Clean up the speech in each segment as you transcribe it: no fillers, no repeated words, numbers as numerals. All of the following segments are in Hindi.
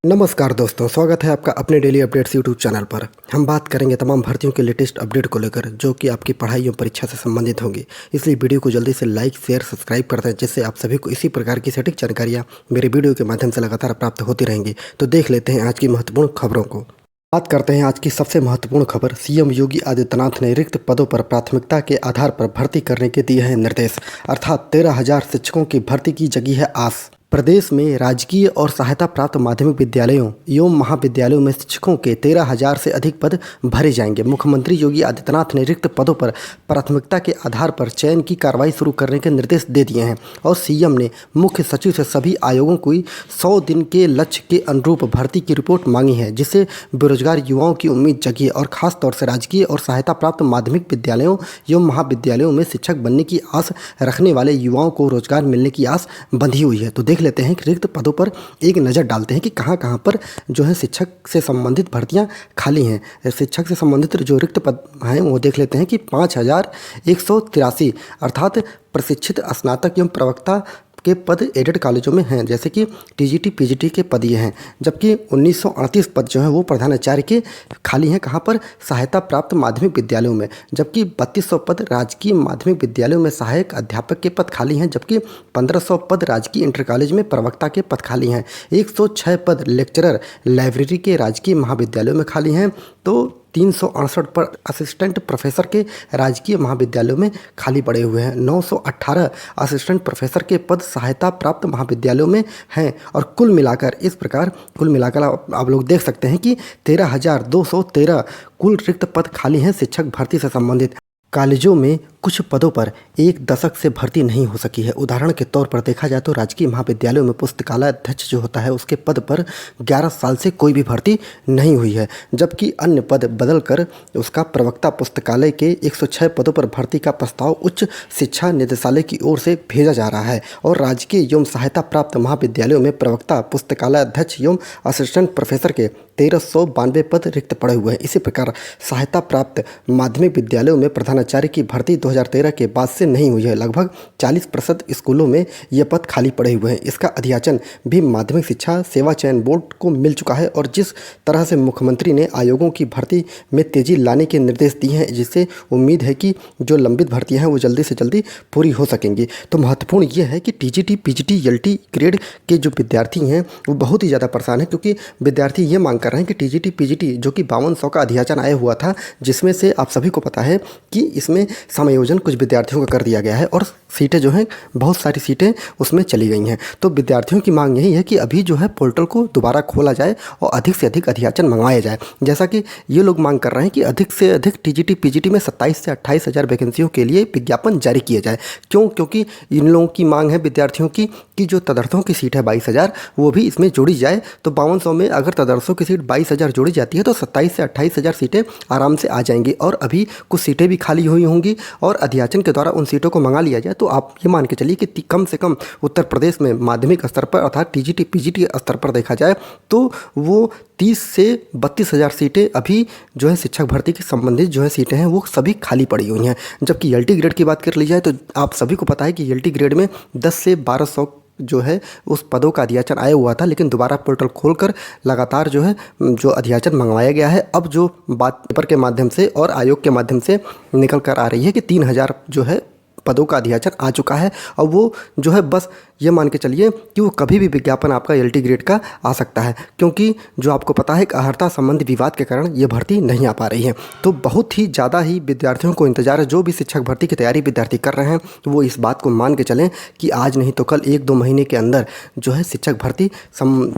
नमस्कार दोस्तों, स्वागत है आपका अपने डेली अपडेट्स यूट्यूब चैनल पर। हम बात करेंगे तमाम भर्तियों के लेटेस्ट अपडेट को लेकर जो कि आपकी पढ़ाई और परीक्षा से संबंधित होंगी। इसलिए वीडियो को जल्दी से लाइक शेयर सब्सक्राइब करते हैं, जिससे आप सभी को इसी प्रकार की सटीक जानकारियाँ मेरे वीडियो के माध्यम से लगातार प्राप्त होती रहेंगी। तो देख लेते हैं आज की महत्वपूर्ण खबरों को। बात करते हैं आज की सबसे महत्वपूर्ण खबर। सीएम योगी आदित्यनाथ ने रिक्त पदों पर प्राथमिकता के आधार पर भर्ती करने के दिए हैं निर्देश। अर्थात 13,000 शिक्षकों की भर्ती की जगी है आस। प्रदेश में राजकीय और सहायता प्राप्त माध्यमिक विद्यालयों एवं महाविद्यालयों में शिक्षकों के 13,000 से अधिक पद भरे जाएंगे। मुख्यमंत्री योगी आदित्यनाथ ने रिक्त पदों पर प्राथमिकता के आधार पर चयन की कार्रवाई शुरू करने के निर्देश दे दिए हैं और सीएम ने मुख्य सचिव से सभी आयोगों को 100 दिन के लक्ष्य के अनुरूप भर्ती की रिपोर्ट मांगी है, जिससे बेरोजगार युवाओं की उम्मीद जगी है और खासतौर से राजकीय और सहायता प्राप्त माध्यमिक विद्यालयों एवं महाविद्यालयों में शिक्षक बनने की आस रखने वाले युवाओं को रोजगार मिलने की आस बंधी हुई है। तो देख लेते हैं कि रिक्त पदों पर एक नज़र डालते हैं कि कहाँ पर जो है शिक्षक से संबंधित भर्तियां खाली हैं। शिक्षक से संबंधित जो रिक्त पद हैं वो देख लेते हैं कि 5,183 अर्थात प्रशिक्षित स्नातक एवं प्रवक्ता के पद एडेड कॉलेजों में हैं, जैसे कि टीजीटी पीजीटी के पद ये हैं। जबकि 1938 पद जो हैं वो प्रधानाचार्य के खाली हैं। कहाँ पर? सहायता प्राप्त माध्यमिक विद्यालयों में। जबकि 3200 पद राजकीय माध्यमिक विद्यालयों में सहायक अध्यापक के पद खाली हैं। जबकि 1500 पद राजकीय इंटर कॉलेज में प्रवक्ता के पद खाली हैं। 106 पद लेक्चरर लाइब्रेरी के राजकीय महाविद्यालयों में खाली हैं। तो 368 पर असिस्टेंट प्रोफेसर के राजकीय महाविद्यालयों में खाली पड़े हुए हैं। 918 असिस्टेंट प्रोफेसर के पद सहायता प्राप्त महाविद्यालयों में हैं। और कुल मिलाकर आप लोग देख सकते हैं कि 13,213 कुल रिक्त पद खाली हैं शिक्षक भर्ती से संबंधित। कॉलेजों में कुछ पदों पर एक दशक से भर्ती नहीं हो सकी है। उदाहरण के तौर पर देखा जाए तो राजकीय महाविद्यालयों में पुस्तकालय अध्यक्ष जो होता है उसके पद पर 11 साल से कोई भी भर्ती नहीं हुई है। जबकि अन्य पद बदल कर उसका प्रवक्ता पुस्तकालय के 106 पदों पर भर्ती का प्रस्ताव उच्च शिक्षा निदेशालय की ओर से भेजा जा रहा है। और राजकीय एवं सहायता प्राप्त महाविद्यालयों में प्रवक्ता पुस्तकालय अध्यक्ष एवं असिस्टेंट प्रोफेसर के 1392 पद रिक्त पड़े हुए हैं। इसी प्रकार सहायता प्राप्त माध्यमिक विद्यालयों में प्रधानाचार्य की भर्ती 2013 के बाद से नहीं हुई है। लगभग 40% स्कूलों में ये पद खाली पड़े हुए हैं। इसका अध्याचन भी माध्यमिक शिक्षा सेवा चयन बोर्ड को मिल चुका है। और जिस तरह से मुख्यमंत्री ने आयोगों की भर्ती में तेजी लाने के निर्देश दिए हैं, जिससे उम्मीद है कि जो लंबित भर्तियां हैं वो जल्दी से जल्दी पूरी हो सकेंगी। तो महत्वपूर्ण ये है कि टीजीटी पीजीटी एलटी ग्रेड के जो विद्यार्थी हैं वो बहुत ही ज़्यादा परेशान हैं, क्योंकि विद्यार्थी ये मांग कर रहे हैं कि टीजीटी पीजीटी जो कि 5200 का अध्याचन आया हुआ था, जिसमें से आप सभी को पता है कि इसमें समायोजन कुछ विद्यार्थियों का कर दिया गया है और सीटें जो हैं बहुत सारी सीटें उसमें चली गई हैं। तो विद्यार्थियों की मांग यही है कि अभी जो है पोर्टल को दोबारा खोला जाए और अधिक से अधिक अध्याचन मंगवाया जाए। जैसा कि ये लोग मांग कर रहे हैं कि अधिक से अधिक टीजीटी पीजीटी में 27 से 28 हज़ार वैकेंसियों के लिए विज्ञापन जारी किया जाए। क्योंकि इन लोगों की मांग है विद्यार्थियों की कि जो तदर्थों की सीट है 22,000 वो भी इसमें जोड़ी जाए। तो 5200 में अगर तदर्थों की सीट 22,000 जोड़ी जाती है तो 27 से 28 हज़ार सीटें आराम से आ जाएंगी। और अभी कुछ सीटें भी खाली हुई होंगी और अध्याचन के द्वारा उन सीटों को मंगा लिया जाए तो आप ये मान के चलिए कि कम से कम उत्तर प्रदेश में माध्यमिक स्तर पर अर्थात टीजीटी पीजीटी स्तर पर देखा जाए तो वो 30 से 32 हज़ार सीटें अभी जो है शिक्षक भर्ती के संबंधित जो है सीटें हैं वो सभी खाली पड़ी हुई हैं। जबकि एलटी ग्रेड की बात कर ली जाए तो आप सभी को पता है कि एलटी ग्रेड में 10 से 1200 जो है उस पदों का अध्याचन आया हुआ था, लेकिन दोबारा पोर्टल खोलकर लगातार जो है जो अध्याचन मंगवाया गया है। अब जो बात पेपर के माध्यम से और आयोग के माध्यम से निकल कर आ रही है कि 3,000 जो है पदों का अध्याचन आ चुका है। और वो जो है बस ये मान के चलिए कि वो कभी भी विज्ञापन आपका एलटी ग्रेड का आ सकता है, क्योंकि जो आपको पता है कि अर्हता संबंधी विवाद के कारण ये भर्ती नहीं आ पा रही है। तो बहुत ही ज़्यादा ही विद्यार्थियों को इंतजार है। जो भी शिक्षक भर्ती की तैयारी विद्यार्थी कर रहे हैं तो वो इस बात को मान के चलें कि आज नहीं तो कल 1-2 महीने के अंदर जो है शिक्षक भर्ती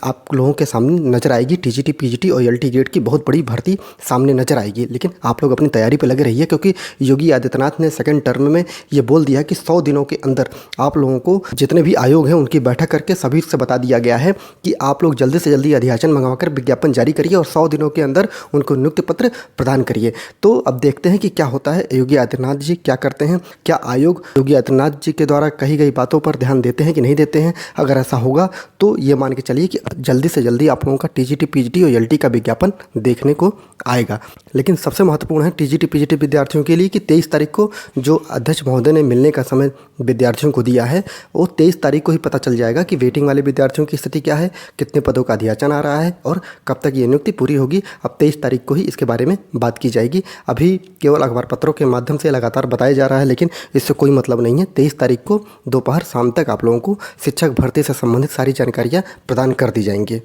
आप लोगों के सामने नजर आएगी। टीजीटी पीजीटी और एलटी ग्रेड की बहुत बड़ी भर्ती सामने नजर आएगी। लेकिन आप लोग अपनी तैयारी पर लगे रहिए, क्योंकि योगी आदित्यनाथ ने सेकेंड टर्म में ये बोल दिया कि 100 दिनों के अंदर आप लोगों को जितने भी आयोग हैं उनकी बैठक करके सभी से बता दिया गया है कि आप लोग जल्दी से जल्दी अध्याचन मंगवाकर विज्ञापन जारी करिए और 100 दिनों के अंदर उनको नियुक्ति पत्र प्रदान करिए। तो अब देखते हैं कि क्या होता है, योगी आदित्यनाथ जी क्या करते हैं। क्या आयोग योगी आदित्यनाथ जी के द्वारा कही गई बातों पर ध्यान देते हैं कि नहीं देते हैं। अगर ऐसा होगा तो ये मान के चलिए कि जल्दी से जल्दी आप लोगों का टीजीटी पीजीटी और एलटी का विज्ञापन देखने को आएगा। लेकिन सबसे महत्वपूर्ण है टीजीटी पीजीटी विद्यार्थियों के लिए कि 23 तारीख को जो अध्यक्ष महोदय ने मिलने का समय विद्यार्थियों को दिया है वो 23 तारीख तारीख को ही पता चल जाएगा कि वेटिंग वाले विद्यार्थियों की स्थिति क्या है, कितने पदों का अध्याचन आ रहा है और कब तक ये नियुक्ति पूरी होगी। अब 23 तारीख को ही इसके बारे में बात की जाएगी। अभी केवल अखबार पत्रों के माध्यम से लगातार बताया जा रहा है, लेकिन इससे कोई मतलब नहीं है। 23 तारीख को दोपहर शाम तक आप लोगों को शिक्षक भर्ती से संबंधित सारी जानकारियाँ प्रदान कर दी जाएंगी।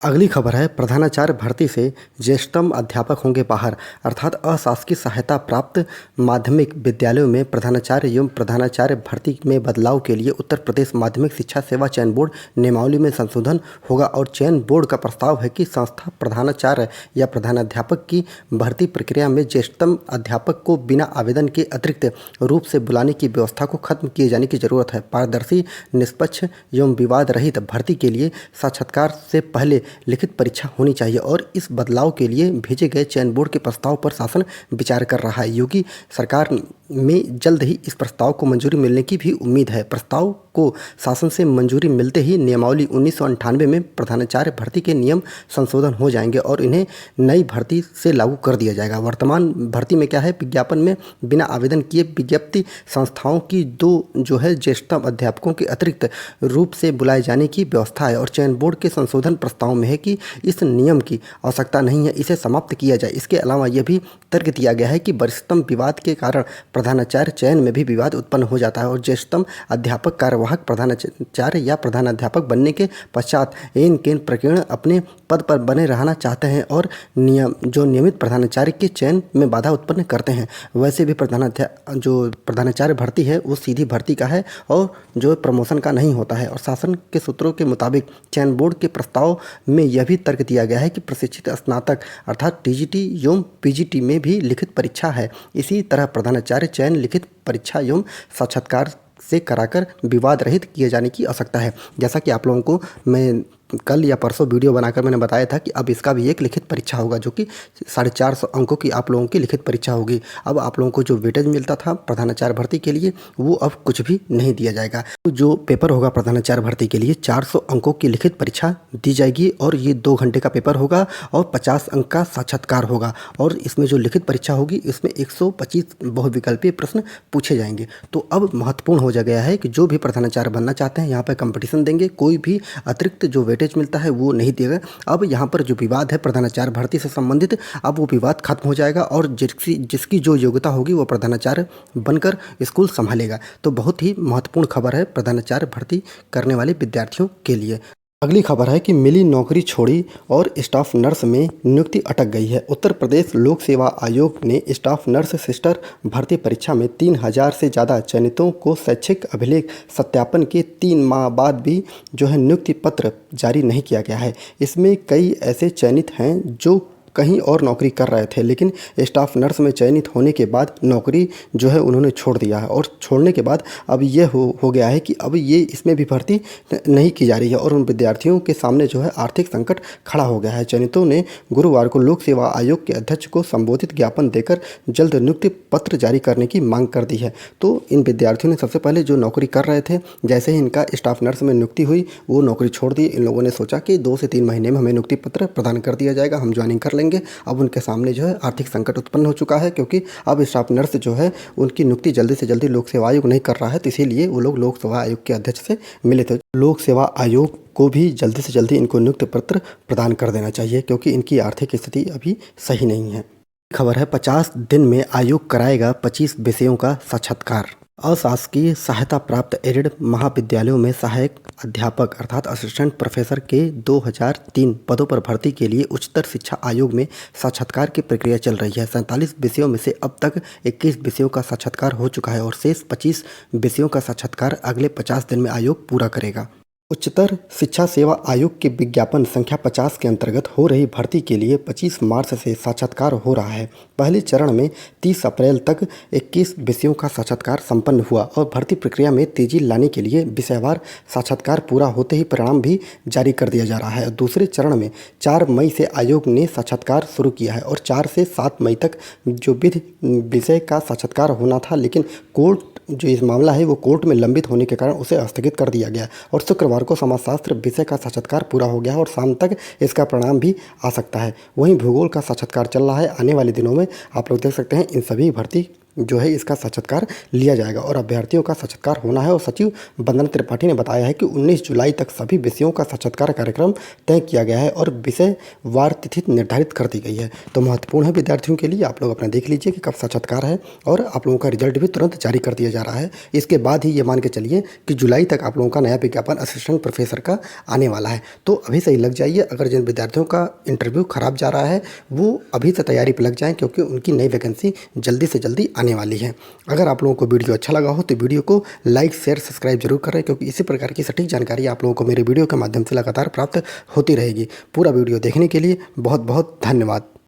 अगली खबर है, प्रधानाचार्य भर्ती से ज्येष्ठतम अध्यापक होंगे बाहर। अर्थात अशासकीय सहायता प्राप्त माध्यमिक विद्यालयों में प्रधानाचार्य एवं प्रधानाचार्य भर्ती में बदलाव के लिए उत्तर प्रदेश माध्यमिक शिक्षा सेवा चयन बोर्ड नियमावली में संशोधन होगा और चयन बोर्ड का प्रस्ताव है कि संस्था प्रधानाचार्य या प्रधानाध्यापक की भर्ती प्रक्रिया में ज्येष्ठतम अध्यापक को बिना आवेदन के अतिरिक्त रूप से बुलाने की व्यवस्था को खत्म किए जाने की जरूरत है। पारदर्शी, निष्पक्ष एवं विवाद रहित भर्ती के लिए साक्षात्कार से पहले लिखित परीक्षा होनी चाहिए और इस बदलाव के लिए भेजे गए चयन बोर्ड के प्रस्ताव पर शासन विचार कर रहा है। योगी सरकार में जल्द ही इस प्रस्ताव को मंजूरी मिलने की भी उम्मीद है। प्रस्ताव को शासन से मंजूरी मिलते ही नियमावली 1998 में प्रधानाचार्य भर्ती के नियम संशोधन हो जाएंगे और इन्हें नई भर्ती से लागू कर दिया जाएगा। वर्तमान भर्ती में क्या है, विज्ञापन में बिना आवेदन किए विज्ञप्ति संस्थाओं की जो है ज्येष्ठतम अध्यापकों के अतिरिक्त रूप से बुलाए जाने की व्यवस्था है और चयन बोर्ड के संशोधन प्रस्ताव में है कि इस नियम की आवश्यकता नहीं है, इसे समाप्त किया जाए। इसके अलावा यह भी तर्क दिया गया है कि वरिष्ठतम विवाद के कारण प्रधानाचार्य चयन में भी विवाद उत्पन्न हो जाता है और ज्येष्ठतम अध्यापक कार्यवाहक प्रधानाचार्य या प्रधानाध्यापक बनने के पश्चात इन प्रकीर्ण अपने पद पर बने रहना चाहते हैं और नियमित प्रधानाचार्य के चयन में बाधा उत्पन्न करते हैं। वैसे भी प्रधानाचार्य भर्ती है वो सीधी भर्ती का है और जो प्रमोशन का नहीं होता है और शासन के सूत्रों के मुताबिक चयन बोर्ड के प्रस्ताव में यह भी तर्क दिया गया है कि प्रशिक्षित स्नातक अर्थात टीजीटी एवं पीजीटी में भी लिखित परीक्षा है। इसी तरह प्रधानाचार्य चयन लिखित परीक्षा एवं साक्षात्कार से कराकर विवाद रहित किए जाने की आवश्यकता है। जैसा कि आप लोगों को मैं कल या परसों वीडियो बनाकर मैंने बताया था कि अब इसका भी एक लिखित परीक्षा होगा जो कि 450 अंकों की आप लोगों की लिखित परीक्षा होगी। अब आप लोगों को जो वेटेज मिलता था प्रधानाचार्य भर्ती के लिए वो अब कुछ भी नहीं दिया जाएगा। तो जो पेपर होगा प्रधानाचार्य भर्ती के लिए 400 अंकों की लिखित परीक्षा दी जाएगी और ये 2 घंटे का पेपर होगा और 50 अंक का साक्षात्कार होगा और इसमें जो लिखित परीक्षा होगी इसमें 125 बहुविकल्पीय प्रश्न पूछे जाएंगे। तो अब महत्वपूर्ण हो जा गया है कि जो भी प्रधानाचार्य बनना चाहते हैं यहाँ पर कंपटीशन देंगे, कोई भी अतिरिक्त जो वेटेज मिलता है वो नहीं देगा। अब यहाँ पर जो विवाद है प्रधानाचार्य भर्ती से संबंधित अब वो विवाद खत्म हो जाएगा और जिसकी जो योग्यता होगी वो प्रधानाचार्य बनकर स्कूल संभालेगा। तो बहुत ही महत्वपूर्ण खबर है प्रधानाचार्य भर्ती करने वाले विद्यार्थियों के लिए। अगली खबर है कि मिली नौकरी छोड़ी और स्टाफ नर्स में नियुक्ति अटक गई है। उत्तर प्रदेश लोक सेवा आयोग ने स्टाफ नर्स सिस्टर भर्ती परीक्षा में 3000 से ज़्यादा चयनितों को शैक्षिक अभिलेख सत्यापन के 3 माह बाद भी जो है नियुक्ति पत्र जारी नहीं किया गया है। इसमें कई ऐसे चयनित हैं जो कहीं और नौकरी कर रहे थे, लेकिन स्टाफ नर्स में चयनित होने के बाद नौकरी जो है उन्होंने छोड़ दिया है और छोड़ने के बाद अब ये हो गया है कि अब ये इसमें भी भर्ती नहीं की जा रही है और उन विद्यार्थियों के सामने जो है आर्थिक संकट खड़ा हो गया है। चयनितों ने गुरुवार को लोक सेवा आयोग के अध्यक्ष को संबोधित ज्ञापन देकर जल्द नियुक्ति पत्र जारी करने की मांग कर दी है। तो इन विद्यार्थियों ने सबसे पहले जो नौकरी कर रहे थे, जैसे ही इनका स्टाफ नर्स में नियुक्ति हुई वो नौकरी छोड़ दी। इन लोगों ने सोचा कि 2 से 3 महीने में हमें नियुक्ति पत्र प्रदान कर दिया जाएगा, हम ज्वाइनिंग कर लेंगे। अब उनके सामने जो है आर्थिक संकट उत्पन्न हो चुका है क्योंकि अब स्टाफ नर्स जो है उनकी नियुक्ति जल्दी से जल्दी लोक सेवा आयोग नहीं कर रहा है। तो इसीलिए वो लोग लोक सेवा आयोग के अध्यक्ष से मिले थे। लोक सेवा आयोग को भी जल्दी से जल्दी इनको नियुक्ति पत्र प्रदान कर देना चाहिए क्योंकि इनकी आर्थिक स्थिति अभी सही नहीं है। खबर है 50 दिन में आयोग कराएगा 25 विषयों का साक्षात्कार। अशासकीय सहायता प्राप्त एडेड महाविद्यालयों में सहायक अध्यापक अर्थात असिस्टेंट प्रोफेसर के 2003 पदों पर भर्ती के लिए उच्चतर शिक्षा आयोग में साक्षात्कार की प्रक्रिया चल रही है। 47 विषयों में से अब तक 21 विषयों का साक्षात्कार हो चुका है और शेष 25 विषयों का साक्षात्कार अगले 50 दिन में आयोग पूरा करेगा। उच्चतर शिक्षा सेवा आयोग के विज्ञापन संख्या 50 के अंतर्गत हो रही भर्ती के लिए 25 मार्च से साक्षात्कार हो रहा है। पहले चरण में 30 अप्रैल तक 21 विषयों का साक्षात्कार संपन्न हुआ और भर्ती प्रक्रिया में तेजी लाने के लिए विषयवार साक्षात्कार पूरा होते ही परिणाम भी जारी कर दिया जा रहा है। दूसरे चरण में 4 मई से आयोग ने साक्षात्कार शुरू किया है और 4 से 7 मई तक जो विधि विषय का साक्षात्कार होना था, लेकिन कोर्ट जो इस मामला है वो कोर्ट में लंबित होने के कारण उसे स्थगित कर दिया गया और शुक्रवार को समाजशास्त्र विषय का साक्षात्कार पूरा हो गया और शाम तक इसका परिणाम भी आ सकता है। वहीं भूगोल का साक्षात्कार चल रहा है। आने वाले दिनों में आप लोग देख सकते हैं इन सभी भर्ती जो है इसका साक्षात्कार लिया जाएगा और अभ्यर्थियों का साक्षात्कार होना है। और सचिव वंदना त्रिपाठी ने बताया है कि 19 जुलाई तक सभी विषयों का साक्षात्कार कार्यक्रम तय किया गया है और विषय वार तिथि निर्धारित कर दी गई है। तो महत्वपूर्ण है विद्यार्थियों के लिए, आप लोग अपना देख लीजिए कि कब साक्षात्कार है और आप लोगों का रिजल्ट भी तुरंत जारी कर दिया जा रहा है। इसके बाद ही ये मान के चलिए कि जुलाई तक आप लोगों का नया विज्ञापन असिस्टेंट प्रोफेसर का आने वाला है। तो अभी से ही लग जाइए। अगर जिन विद्यार्थियों का इंटरव्यू खराब जा रहा है वो अभी से तैयारी पर लग जाएं, क्योंकि उनकी नई वैकेंसी जल्दी से जल्दी आने वाली है। अगर आप लोगों को वीडियो अच्छा लगा हो तो वीडियो को लाइक शेयर सब्सक्राइब जरूर करें, क्योंकि इसी प्रकार की सटीक जानकारी आप लोगों को मेरे वीडियो के माध्यम से लगातार प्राप्त होती रहेगी। पूरा वीडियो देखने के लिए बहुत बहुत धन्यवाद।